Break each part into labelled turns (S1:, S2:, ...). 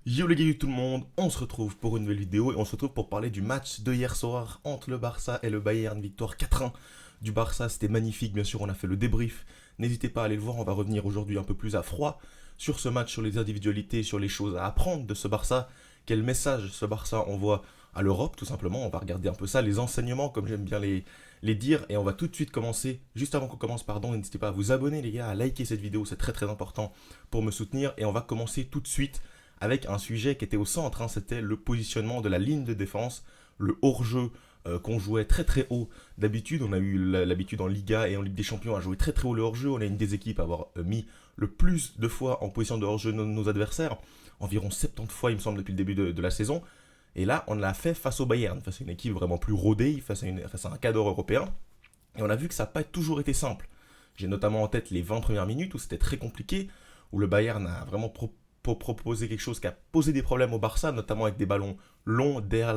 S1: Yo les gars, tout le monde, on se retrouve pour une nouvelle vidéo et on se retrouve pour parler du match de hier soir entre le Barça et le Bayern, victoire 4-1 du Barça, c'était magnifique, bien sûr on a fait le débrief, n'hésitez pas à aller le voir, on va revenir aujourd'hui un peu plus à froid sur ce match, sur les individualités, sur les choses à apprendre de ce Barça, quel message ce Barça envoie à l'Europe tout simplement, on va regarder un peu ça, les enseignements comme j'aime bien les dire et on va tout de suite commencer, juste avant qu'on commence pardon, n'hésitez pas à vous abonner les gars, à liker cette vidéo, c'est très très important pour me soutenir et on va commencer tout de suite avec un sujet qui était au centre, hein, c'était le positionnement de la ligne de défense, le hors-jeu qu'on jouait très très haut. D'habitude, on a eu l'habitude en Liga et en Ligue des Champions à jouer très très haut le hors-jeu. On a une des équipes à avoir mis le plus de fois en position de hors-jeu nos adversaires, environ 70 fois il me semble depuis le début de la saison. Et là, on l'a fait face au Bayern, face à une équipe vraiment plus rodée, face à un cadre européen. Et on a vu que ça n'a pas toujours été simple. J'ai notamment en tête les 20 premières minutes où c'était très compliqué, où le Bayern a vraiment pour proposer quelque chose qui a posé des problèmes au Barça, notamment avec des ballons longs derrière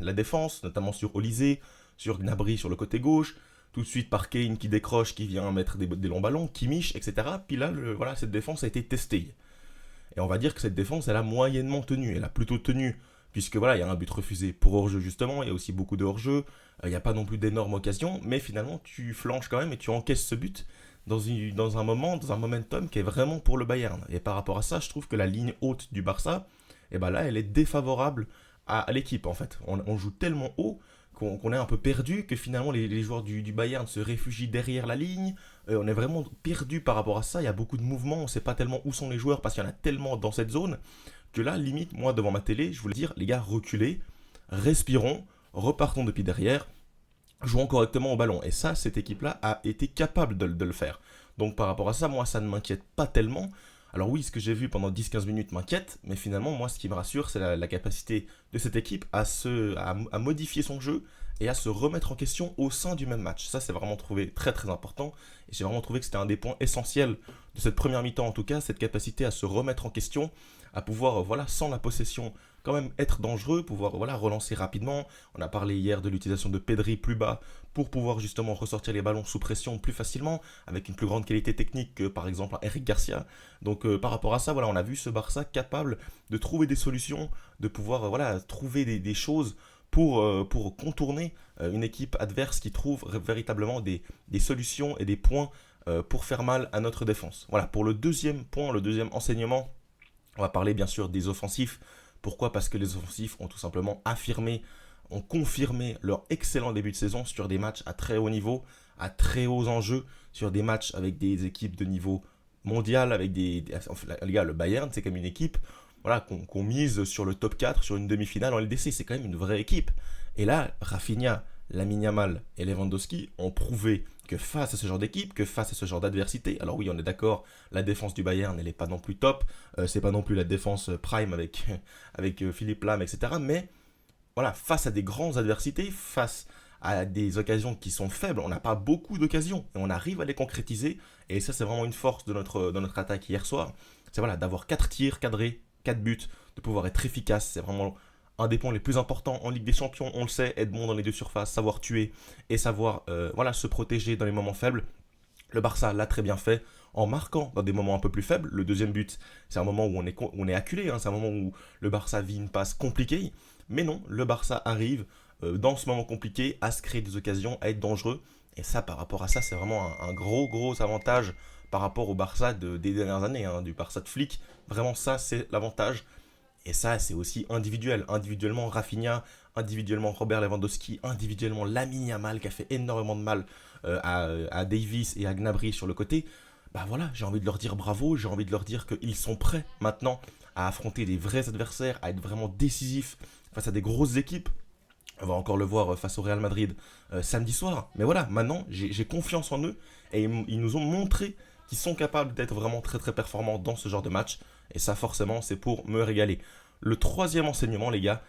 S1: la défense, notamment sur Olysée, sur Gnabry sur le côté gauche, tout de suite par Kane qui décroche, qui vient mettre des longs ballons, Kimmich, etc. Puis là, voilà, cette défense a été testée. Et on va dire que cette défense, elle a moyennement tenu. Elle a plutôt tenu, puisque voilà, il y a un but refusé pour hors-jeu justement, il y a aussi beaucoup de hors-jeu, il n'y a pas non plus d'énormes occasions, mais finalement, tu flanches quand même et tu encaisses ce but dans un moment, dans un momentum qui est vraiment pour le Bayern. Et par rapport à ça, je trouve que la ligne haute du Barça, et ben là, elle est défavorable à l'équipe en fait. On joue tellement haut qu'on est un peu perdu, que finalement les joueurs du Bayern se réfugient derrière la ligne. On est vraiment perdu par rapport à ça. Il y a beaucoup de mouvements, on ne sait pas tellement où sont les joueurs parce qu'il y en a tellement dans cette zone que là, limite, moi devant ma télé, je voulais dire, les gars, reculez, respirons, repartons depuis derrière, jouant correctement au ballon. Et ça, cette équipe-là a été capable de le faire. Donc par rapport à ça, moi, ça ne m'inquiète pas tellement. Alors oui, ce que j'ai vu pendant 10-15 minutes m'inquiète, mais finalement, moi, ce qui me rassure, c'est la capacité de cette équipe à modifier son jeu et à se remettre en question au sein du même match. Ça, c'est vraiment trouvé très très important. Et j'ai vraiment trouvé que c'était un des points essentiels de cette première mi-temps, en tout cas, cette capacité à se remettre en question, à pouvoir, voilà, sans la possession, quand même être dangereux, pouvoir voilà, relancer rapidement. On a parlé hier de l'utilisation de Pedri plus bas pour pouvoir justement ressortir les ballons sous pression plus facilement, avec une plus grande qualité technique que par exemple un Eric Garcia. Donc par rapport à ça, voilà, on a vu ce Barça capable de trouver des solutions, de pouvoir voilà, trouver des choses pour contourner une équipe adverse qui trouve véritablement des solutions et des points pour faire mal à notre défense. Voilà, pour le deuxième point, le deuxième enseignement, on va parler bien sûr des offensifs. Pourquoi? Parce que les offensifs ont tout simplement affirmé, ont confirmé leur excellent début de saison sur des matchs à très haut niveau, à très hauts enjeux, sur des matchs avec des équipes de niveau mondial, avec les gars, le Bayern, c'est comme une équipe voilà, qu'on mise sur le top 4, sur une demi-finale en LDC, c'est quand même une vraie équipe. Et là, Rafinha, Lamine Yamal et Lewandowski ont prouvé que face à ce genre d'équipe, que face à ce genre d'adversité, alors oui, on est d'accord, la défense du Bayern, elle n'est pas non plus top, c'est pas non plus la défense prime avec Philippe Lahm, etc. Mais voilà, face à des grandes adversités, face à des occasions qui sont faibles, on n'a pas beaucoup d'occasions et on arrive à les concrétiser. Et ça, c'est vraiment une force de notre attaque hier soir. C'est voilà, d'avoir 4 tirs cadrés, 4 buts, de pouvoir être efficace. C'est vraiment un des points les plus importants en Ligue des Champions. On le sait, être bon dans les deux surfaces, savoir tuer et savoir voilà, se protéger dans les moments faibles. Le Barça l'a très bien fait en marquant dans des moments un peu plus faibles. Le deuxième but, c'est un moment où on est acculé, hein, c'est un moment où le Barça vit une passe compliquée. Mais non, le Barça arrive dans ce moment compliqué à se créer des occasions, à être dangereux. Et ça, par rapport à ça, c'est vraiment un gros avantage par rapport au Barça des dernières années, hein, du Barça de Flick. Vraiment, ça, c'est l'avantage. Et ça, c'est aussi individuel. Individuellement, Rafinha, individuellement, Robert Lewandowski, individuellement, Lamine Yamal, qui a fait énormément de mal à Davis et à Gnabry sur le côté. Bah voilà, j'ai envie de leur dire bravo, j'ai envie de leur dire qu'ils sont prêts maintenant à affronter des vrais adversaires, à être vraiment décisifs face à des grosses équipes. On va encore le voir face au Real Madrid samedi soir. Mais voilà, maintenant, j'ai confiance en eux et ils nous ont montré qu'ils sont capables d'être vraiment très très performants dans ce genre de match. Et ça, forcément, c'est pour me régaler. Le troisième enseignement, les gars,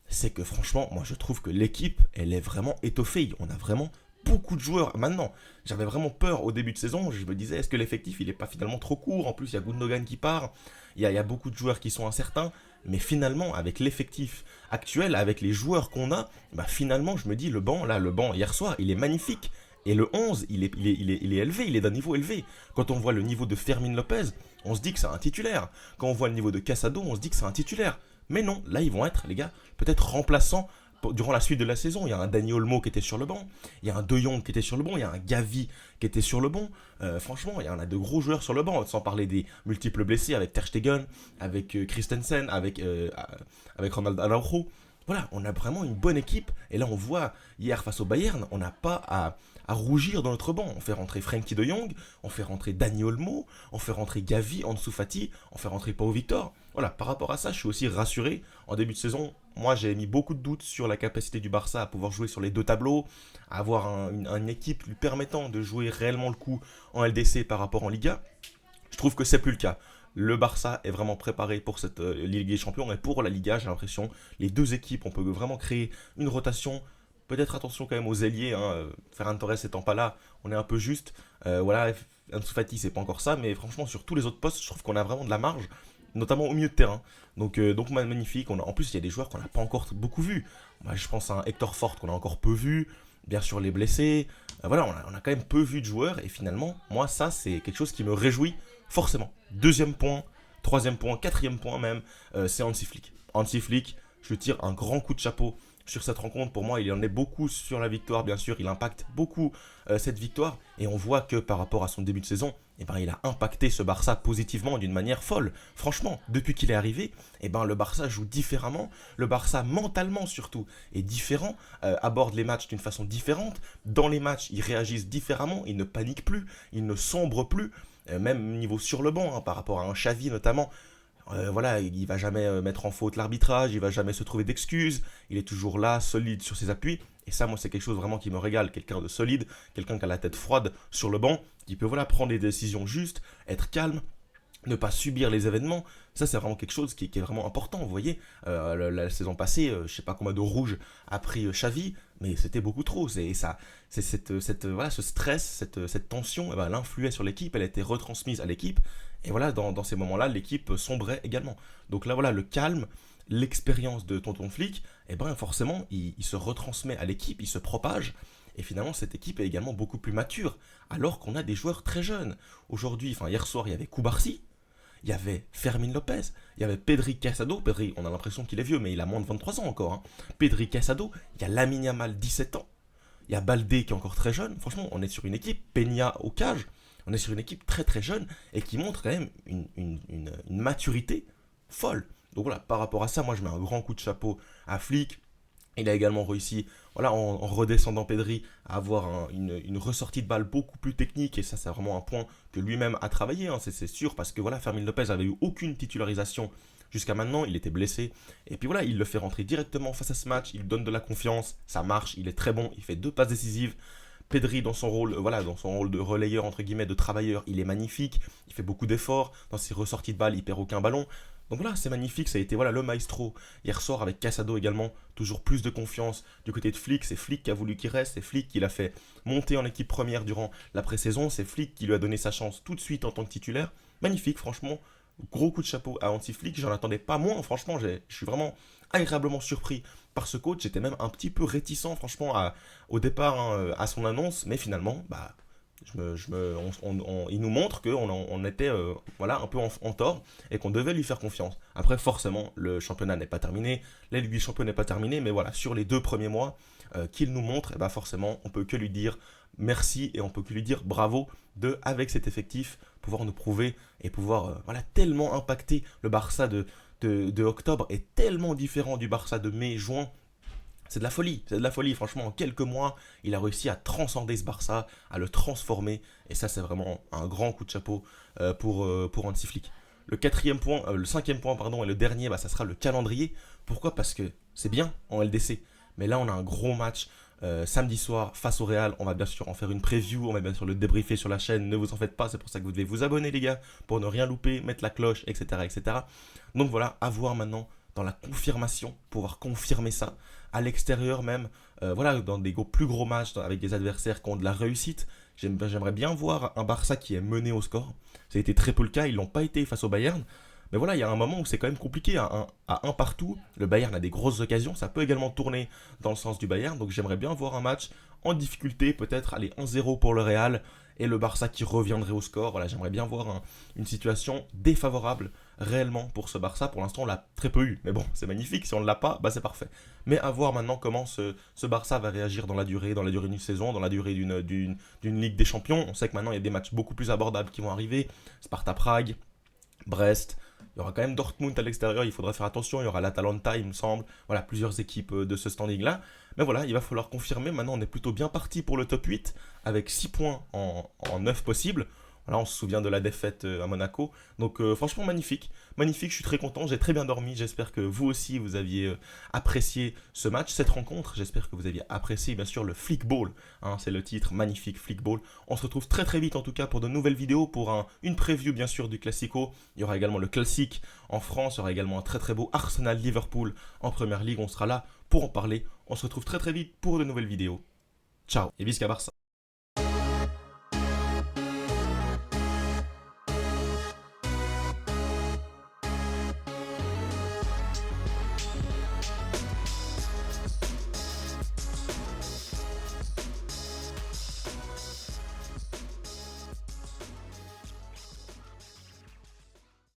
S1: c'est que franchement, moi je trouve que l'équipe, elle est vraiment étoffée. On a vraiment beaucoup de joueurs. Maintenant, j'avais vraiment peur au début de saison. Je me disais, est-ce que l'effectif, il n'est pas finalement trop court? En plus, il y a Gundogan qui part. Il y a beaucoup de joueurs qui sont incertains. Mais finalement, avec l'effectif actuel, avec les joueurs qu'on a, bah finalement, je me dis, le banc, hier soir, il est magnifique. Et le 11, il est élevé, il est d'un niveau élevé. Quand on voit le niveau de Fermin Lopez, on se dit que c'est un titulaire. Quand on voit le niveau de Casado, on se dit que c'est un titulaire. Mais non, là ils vont être, les gars, peut-être remplaçants durant la suite de la saison. Il y a un Dani Olmo qui était sur le banc, il y a un De Jong qui était sur le banc, il y a un Gavi qui était sur le banc. Franchement, il y en a de gros joueurs sur le banc, sans parler des multiples blessés avec Ter Stegen, avec Christensen, avec Ronald Araujo. Voilà, on a vraiment une bonne équipe. Et là, on voit, hier face au Bayern, on n'a pas à rougir dans notre banc. On fait rentrer Frenkie de Jong, on fait rentrer Dani Olmo, on fait rentrer Gavi, Ansu Fati, on fait rentrer Pau Victor. Voilà, par rapport à ça, je suis aussi rassuré. En début de saison, moi, j'ai mis beaucoup de doutes sur la capacité du Barça à pouvoir jouer sur les deux tableaux, à avoir une équipe lui permettant de jouer réellement le coup en LDC par rapport en Liga. Je trouve que c'est plus le cas. Le Barça est vraiment préparé pour cette Ligue des Champions et pour la Liga, j'ai l'impression. Les deux équipes, on peut vraiment créer une rotation. Peut-être attention quand même aux ailiers, hein. Ferran Torres étant pas là, on est un peu juste. Voilà, Ansu Fati, c'est pas encore ça, mais franchement, sur tous les autres postes, je trouve qu'on a vraiment de la marge, notamment au milieu de terrain. Donc magnifique. En plus, il y a des joueurs qu'on n'a pas encore beaucoup vus. Moi, je pense à un Hector Fort qu'on a encore peu vu. Bien sûr, les blessés. Voilà, on a quand même peu vu de joueurs. Et finalement, moi, ça, c'est quelque chose qui me réjouit forcément. Deuxième point, troisième point, quatrième point même, c'est Hansi Flick. Hansi Flick, je tire un grand coup de chapeau sur cette rencontre. Pour moi, il en est beaucoup sur la victoire, bien sûr. Il impacte beaucoup cette victoire. Et on voit que par rapport à son début de saison, eh ben, il a impacté ce Barça positivement d'une manière folle. Franchement, depuis qu'il est arrivé, eh ben, le Barça joue différemment. Le Barça, mentalement surtout, est différent, aborde les matchs d'une façon différente. Dans les matchs, ils réagissent différemment. Ils ne paniquent plus, ils ne sombrent plus. Même niveau sur le banc, hein, par rapport à un Xavi notamment. Voilà, il va jamais mettre en faute l'arbitrage, il va jamais se trouver d'excuses, il est toujours là, solide sur ses appuis. Et ça, moi, c'est quelque chose vraiment qui me régale. Quelqu'un de solide, quelqu'un qui a la tête froide sur le banc, qui peut voilà, prendre des décisions justes, être calme, ne pas subir les événements. Ça, c'est vraiment quelque chose qui est vraiment important. Vous voyez, la saison passée, je sais pas combien de rouges a pris Xavi, mais c'était beaucoup trop. C'est voilà, ce stress, cette tension, eh ben, elle influait sur l'équipe, elle a été retransmise à l'équipe. Et voilà, dans ces moments-là, l'équipe sombrait également. Donc là, voilà, le calme, l'expérience de Tonton Flick, eh ben, forcément, il se retransmet à l'équipe, il se propage. Et finalement, cette équipe est également beaucoup plus mature, alors qu'on a des joueurs très jeunes. Aujourd'hui, enfin hier soir, il y avait Koubarsi, il y avait Fermin Lopez, il y avait Pedri Casado. Pedri, on a l'impression qu'il est vieux, mais il a moins de 23 ans encore. Hein. Pedri Casado, il y a Lamine Yamal, 17 ans. Il y a Baldé qui est encore très jeune. Franchement, on est sur une équipe, Peña au cage. On est sur une équipe très très jeune et qui montre quand même une maturité folle. Donc voilà, par rapport à ça, moi je mets un grand coup de chapeau à Flick. Il a également réussi, voilà, en redescendant Pedri, à avoir une ressortie de balle beaucoup plus technique. Et ça, c'est vraiment un point que lui-même a travaillé, hein, c'est sûr. Parce que voilà, Fermin Lopez avait eu aucune titularisation jusqu'à maintenant. Il était blessé. Et puis voilà, il le fait rentrer directement face à ce match. Il donne de la confiance. Ça marche. Il est très bon. Il fait 2 passes décisives. Pedri dans son rôle, voilà, dans son rôle de relayeur entre guillemets, de travailleur, il est magnifique. Il fait beaucoup d'efforts. Dans ses ressorties de balle, il perd aucun ballon. Donc voilà, c'est magnifique, ça a été voilà, le maestro. Hier soir avec Casado également, toujours plus de confiance du côté de Flick. C'est Flick qui a voulu qu'il reste, c'est Flick qui l'a fait monter en équipe première durant la pré-saison. C'est Flick qui lui a donné sa chance tout de suite en tant que titulaire. Magnifique, franchement. Gros coup de chapeau à Hansi Flick, j'en attendais pas moins. Franchement, je suis vraiment agréablement surpris par ce coach. J'étais même un petit peu réticent, franchement, au départ, hein, à son annonce. Mais finalement, bah, il nous montre qu'on était voilà, un peu en tort et qu'on devait lui faire confiance. Après, forcément, le championnat n'est pas terminé, la Ligue des Champions n'est pas terminée, mais voilà, sur les 2 premiers mois qu'il nous montre, et bah forcément, on peut que lui dire merci et on peut que lui dire bravo de, avec cet effectif, pouvoir nous prouver et pouvoir voilà, tellement impacter le Barça de octobre est tellement différent du Barça de mai, juin. C'est de la folie, franchement, en quelques mois, il a réussi à transcender ce Barça, à le transformer, et ça c'est vraiment un grand coup de chapeau pour Hansi Flick. Le cinquième point, pardon, et le dernier, bah, ça sera le calendrier. Pourquoi ? Parce que c'est bien en LDC, mais là on a un gros match samedi soir face au Real. On va bien sûr en faire une preview, on va bien sûr le débriefer sur la chaîne, ne vous en faites pas, c'est pour ça que vous devez vous abonner les gars, pour ne rien louper, mettre la cloche, etc. etc. Donc voilà, à voir maintenant dans la confirmation, pouvoir confirmer ça à l'extérieur même, voilà, dans des plus gros matchs avec des adversaires qui ont de la réussite. J'aimerais bien voir un Barça qui est mené au score. Ça a été très peu le cas, ils l'ont pas été face au Bayern. Mais voilà, il y a un moment où c'est quand même compliqué, à un partout. Le Bayern a des grosses occasions, ça peut également tourner dans le sens du Bayern. Donc j'aimerais bien voir un match en difficulté, peut-être aller 1-0 pour le Real et le Barça qui reviendrait au score. Voilà, j'aimerais bien voir une situation défavorable réellement pour ce Barça. Pour l'instant, on l'a très peu eu, mais bon, c'est magnifique. Si on ne l'a pas, bah c'est parfait. Mais à voir maintenant comment ce Barça va réagir dans la durée d'une saison, dans la durée d'une Ligue des Champions. On sait que maintenant, il y a des matchs beaucoup plus abordables qui vont arriver. Sparta Prague, Brest. Il y aura quand même Dortmund à l'extérieur, il faudra faire attention. Il y aura l'Atalanta, il me semble. Voilà, plusieurs équipes de ce standing-là. Mais voilà, il va falloir confirmer. Maintenant, on est plutôt bien parti pour le top 8 avec 6 points en 9 possibles. Voilà, on se souvient de la défaite à Monaco. Donc franchement magnifique. Magnifique, je suis très content, j'ai très bien dormi. J'espère que vous aussi vous aviez apprécié ce match, cette rencontre. J'espère que vous aviez apprécié bien sûr le Flickball. Hein, c'est le titre, magnifique Flickball. On se retrouve très très vite en tout cas pour de nouvelles vidéos, pour une preview bien sûr du Classico. Il y aura également le Classique en France, il y aura également un très très beau Arsenal-Liverpool en Première Ligue. On sera là pour en parler. On se retrouve très très vite pour de nouvelles vidéos. Ciao et visca Barça.